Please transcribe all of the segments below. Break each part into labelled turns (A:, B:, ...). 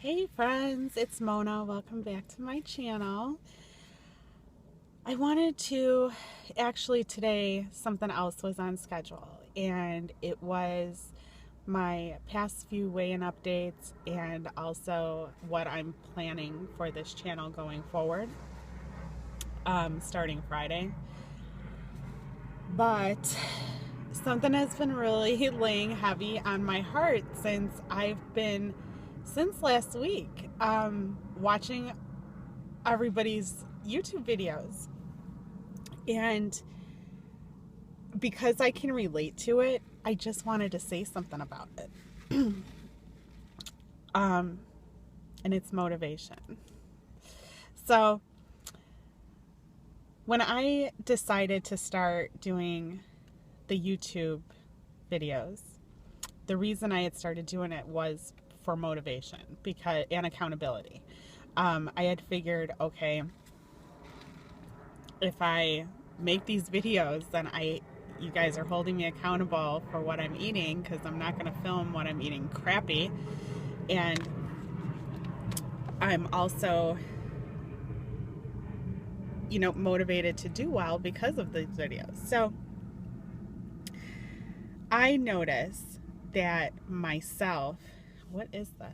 A: Hey friends, it's Mona. Welcome back to my channel. I wanted to actually today something else was on schedule, and it was my past few weigh-in updates and also what I'm planning for this channel going forward, starting Friday. But something has been really laying heavy on my heart since last week, watching everybody's YouTube videos. And because I can relate to it, I just wanted to say something about it. um, and it's motivation. So, when I decided to start doing the YouTube videos, the reason I had started doing it was for motivation and accountability. I had figured, okay, if I make these videos, then you guys are holding me accountable for what I'm eating, because I'm not going to film what I'm eating crappy. And I'm also, motivated to do well because of these videos. So I notice that myself, what is this?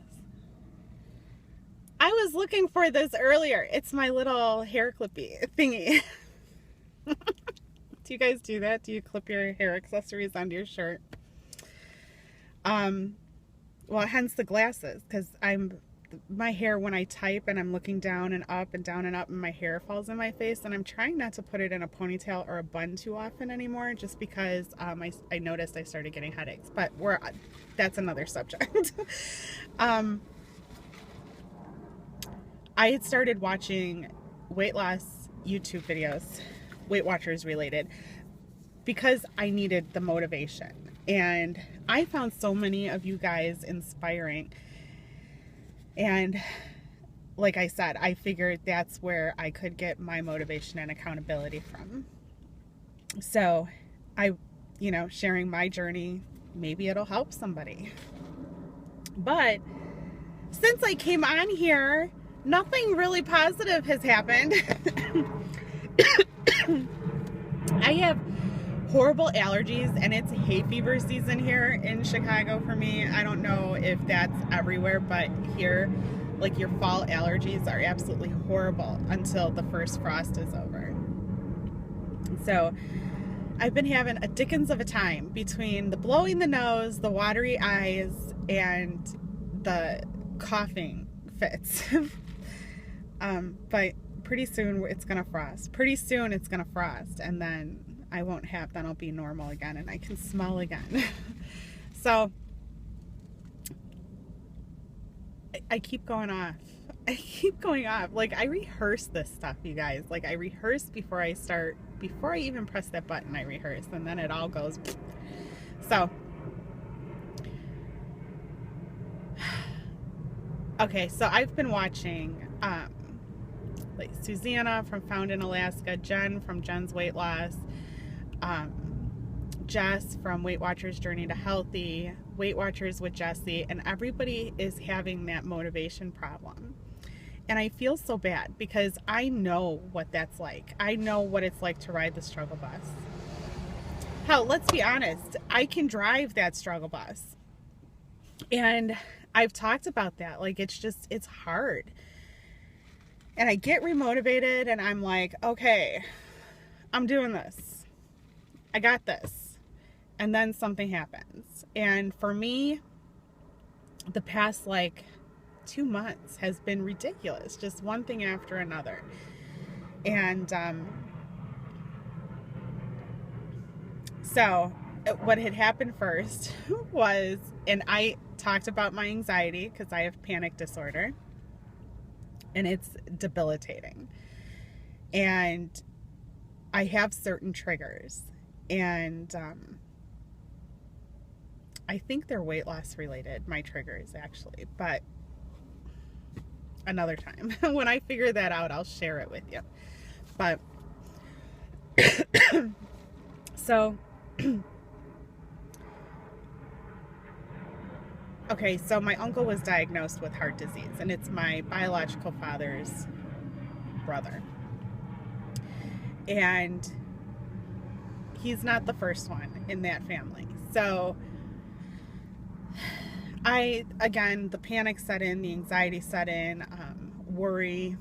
A: I was looking for this earlier. It's my little hair clippy thingy. Do you guys do that? Do you clip your hair accessories onto your shirt? Well, hence the glasses, because my hair, when I type and I'm looking down and up and down and up, and my hair falls in my face, and I'm trying not to put it in a ponytail or a bun too often anymore, just because I noticed I started getting headaches. But that's another subject. I had started watching weight loss YouTube videos, Weight Watchers related, because I needed the motivation. And I found so many of you guys inspiring. And like I said, I figured that's where I could get my motivation and accountability from. So sharing my journey, maybe it'll help somebody. But since I came on here, nothing really positive has happened. I have horrible allergies, and it's hay fever season here in Chicago for me. I don't know if that's everywhere, but here, like, your fall allergies are absolutely horrible until the first frost is over. So I've been having a dickens of a time between the blowing the nose, the watery eyes, and the coughing fits. But pretty soon it's gonna frost. Pretty soon it's gonna frost, and then then I'll be normal again, and I can smell again. So I keep going off. I keep going off. Like, I rehearse this stuff, you guys. Like, I rehearse before I even press that button. I rehearse, and then it all goes. So, okay, so I've been watching like Susanna from Found in Alaska, Jen from Jen's Weight Loss, Jess from Weight Watchers Journey to Healthy, Weight Watchers with Jessie, and everybody is having that motivation problem. And I feel so bad, because I know what that's like. I know what it's like to ride the struggle bus. Hell, let's be honest, I can drive that struggle bus. And I've talked about that. Like, it's hard. And I get remotivated, and I'm like, okay, I'm doing this. I got this. And then something happens. And for me, the past 2 months has been ridiculous. Just one thing after another. And so what had happened first was, and I talked about my anxiety, because I have panic disorder, and it's debilitating. And I have certain triggers, and I think they're weight loss related, my triggers, actually, but another time. When I figure that out, I'll share it with you. But so Okay, so my uncle was diagnosed with heart disease, and it's my biological father's brother. And he's not the first one in that family. So again, the panic set in, the anxiety set in, worry,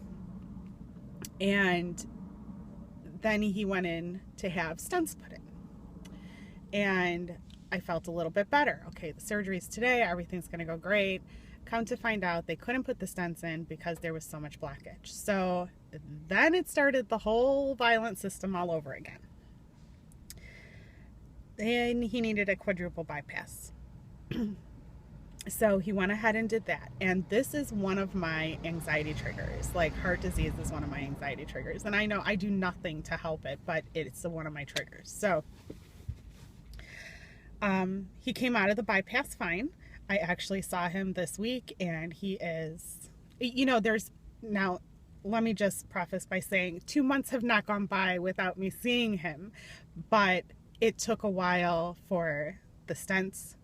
A: and then he went in to have stents put in. And I felt a little bit better. Okay, the surgery's today, everything's gonna go great. Come to find out, they couldn't put the stents in because there was so much blockage. So then it started the whole violent system all over again. And he needed a quadruple bypass. So he went ahead and did that. And this is one of my anxiety triggers. Like, heart disease is one of my anxiety triggers. And I know I do nothing to help it, but it's one of my triggers. So he came out of the bypass fine. I actually saw him this week, and he is, there's now, let me just preface by saying 2 months have not gone by without me seeing him, but it took a while for the stents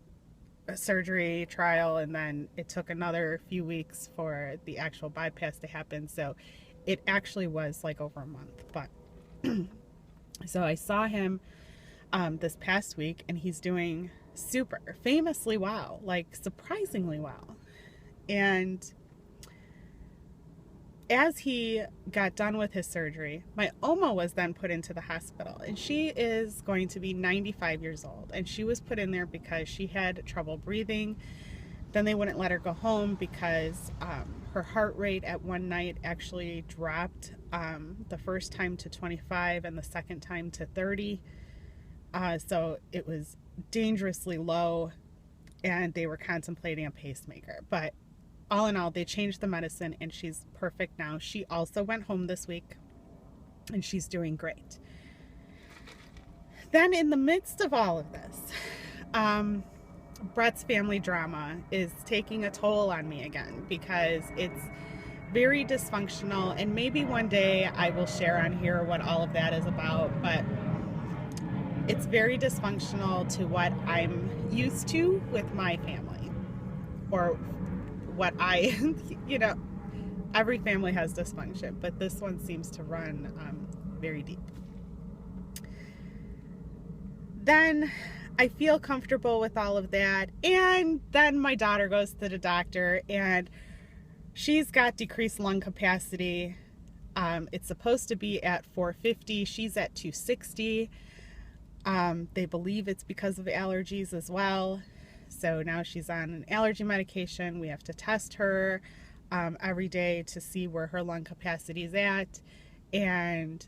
A: surgery trial, and then it took another few weeks for the actual bypass to happen. So it actually was like over a month. But so I saw him this past week, and he's doing super famously well, like surprisingly well. And as he got done with his surgery, my Oma was then put into the hospital, and she is going to be 95 years old, and she was put in there because she had trouble breathing. Then they wouldn't let her go home because her heart rate at one night actually dropped, the first time to 25 and the second time to 30. So it was dangerously low, and they were contemplating a pacemaker. But all in all, they changed the medicine, and she's perfect now. She also went home this week, and she's doing great. Then in the midst of all of this, Brett's family drama is taking a toll on me again, because it's very dysfunctional, and maybe one day I will share on here what all of that is about, but it's very dysfunctional to what I'm used to with my family, or what every family has dysfunction, but this one seems to run very deep. Then I feel comfortable with all of that, and then my daughter goes to the doctor, and she's got decreased lung capacity. It's supposed to be at 450. She's at 260. They believe it's because of allergies as well. So now she's on an allergy medication. We have to test her every day to see where her lung capacity is at, and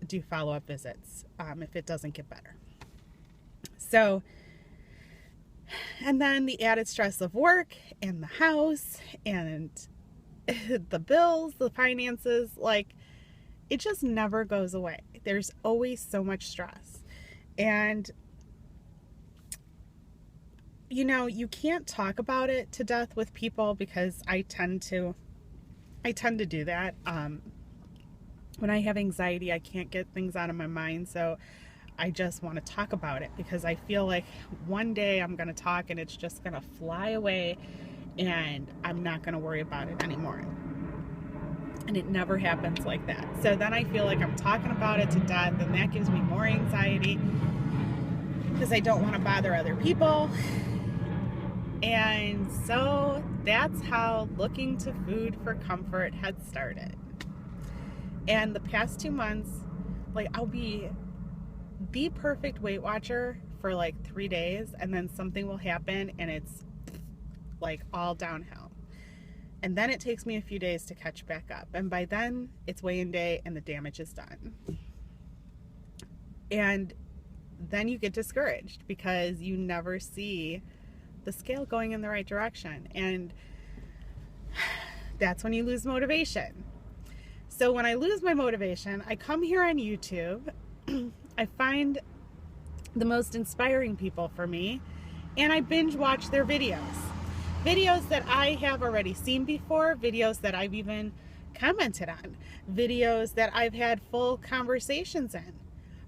A: do follow-up visits if it doesn't get better. So, and then the added stress of work and the house and the bills, the finances, like, it just never goes away. There's always so much stress. And you can't talk about it to death with people, because I tend to do that. When I have anxiety, I can't get things out of my mind, so I just want to talk about it, because I feel like one day I'm going to talk and it's just going to fly away, and I'm not going to worry about it anymore. And it never happens like that. So then I feel like I'm talking about it to death, and that gives me more anxiety, because I don't want to bother other people. And so that's how looking to food for comfort had started. And the past 2 months, like, I'll be the perfect Weight Watcher for like 3 days, and then something will happen and it's like all downhill. And then it takes me a few days to catch back up. And by then it's weigh-in day and the damage is done. And then you get discouraged because you never see the scale going in the right direction. And that's when you lose motivation. So when I lose my motivation, I come here on YouTube. I find the most inspiring people for me, and I binge watch their videos. Videos that I have already seen before, videos that I've even commented on, videos that I've had full conversations in.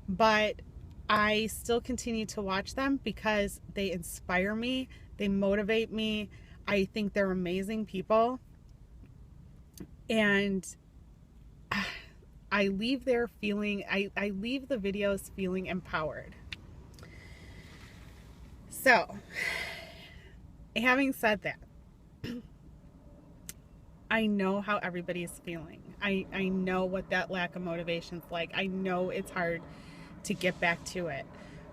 A: But I still continue to watch them because they inspire me, they motivate me. I think they're amazing people. And I leave there feeling, I leave the videos feeling empowered. So, having said that, I know how everybody's feeling. I know what that lack of motivation's like. I know it's hard to get back to it.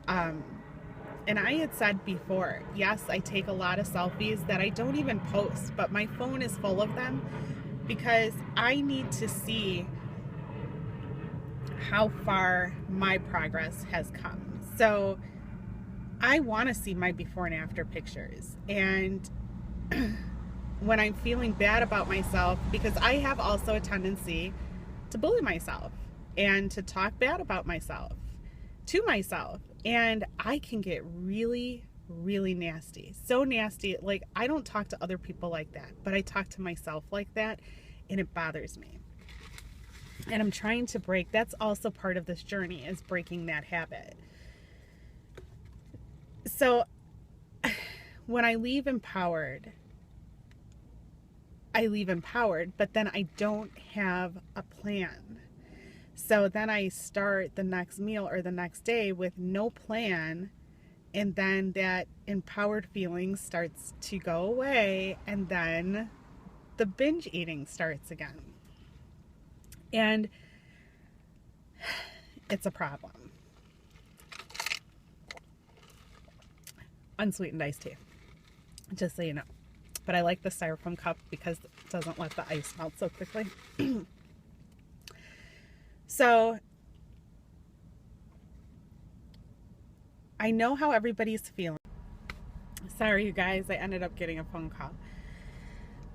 A: And I had said before, yes, I take a lot of selfies that I don't even post, but my phone is full of them because I need to see how far my progress has come. So I want to see my before and after pictures. And when I'm feeling bad about myself, because I have also a tendency to bully myself and to talk bad about myself to myself. And I can get really, really nasty. So nasty. Like, I don't talk to other people like that, but I talk to myself like that, and it bothers me. And I'm trying to break. That's also part of this journey, is breaking that habit. So when I leave empowered, but then I don't have a plan. So then I start the next meal or the next day with no plan, and then that empowered feeling starts to go away, and then the binge eating starts again. And it's a problem. Unsweetened iced tea, just so you know. But I like the styrofoam cup because it doesn't let the ice melt so quickly. So I know how everybody's feeling. Sorry, you guys, I ended up getting a phone call.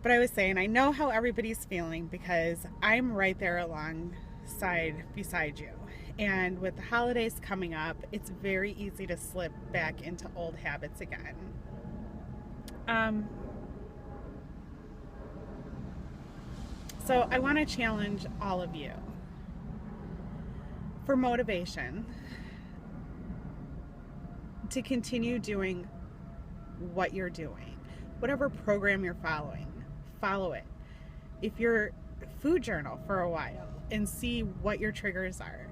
A: But I was saying, I know how everybody's feeling because I'm right there alongside beside you. And with the holidays coming up, it's very easy to slip back into old habits again. So I want to challenge all of you for motivation to continue doing what you're doing. Whatever program you're following, follow it. If you're food journal for a while and see what your triggers are.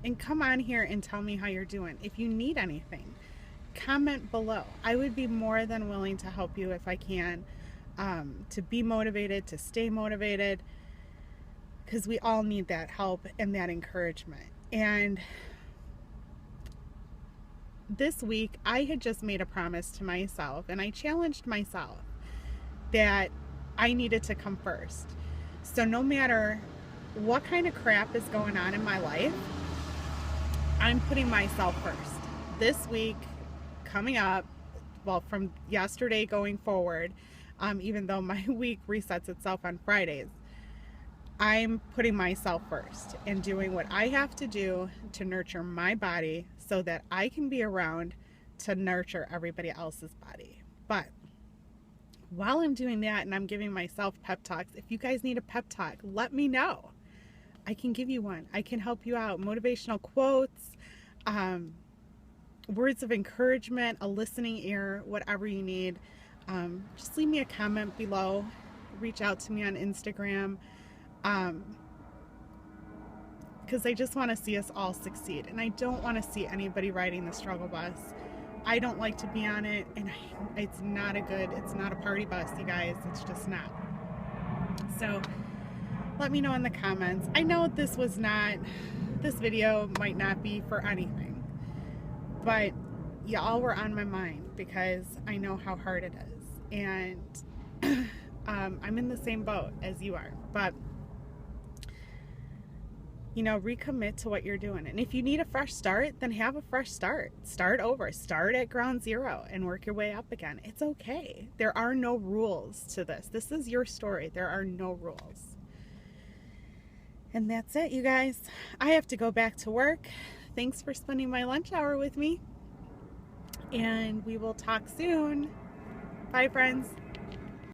A: And come on here and tell me how you're doing. If you need anything, comment below. I would be more than willing to help you if I can, to be motivated, to stay motivated, because we all need that help and that encouragement. And this week, I had just made a promise to myself, and I challenged myself that I needed to come first. So no matter what kind of crap is going on in my life, I'm putting myself first. This week, coming up, well, from yesterday going forward, even though my week resets itself on Fridays, I'm putting myself first and doing what I have to do to nurture my body so that I can be around to nurture everybody else's body. But while I'm doing that and I'm giving myself pep talks, if you guys need a pep talk, let me know. I can give you one. I can help you out. Motivational quotes, words of encouragement, a listening ear, whatever you need. Just leave me a comment below. Reach out to me on Instagram. Because I just want to see us all succeed, and I don't want to see anybody riding the struggle bus. I don't like to be on it, and it's not a party bus, you guys. It's just not. So let me know in the comments. I know this video might not be for anything, but y'all were on my mind because I know how hard it is, and I'm in the same boat as you are. But recommit to what you're doing. And if you need a fresh start, then have a fresh start. Start over. Start at ground zero and work your way up again. It's okay. There are no rules to this. This is your story. There are no rules. And that's it, you guys. I have to go back to work. Thanks for spending my lunch hour with me. And we will talk soon. Bye, friends.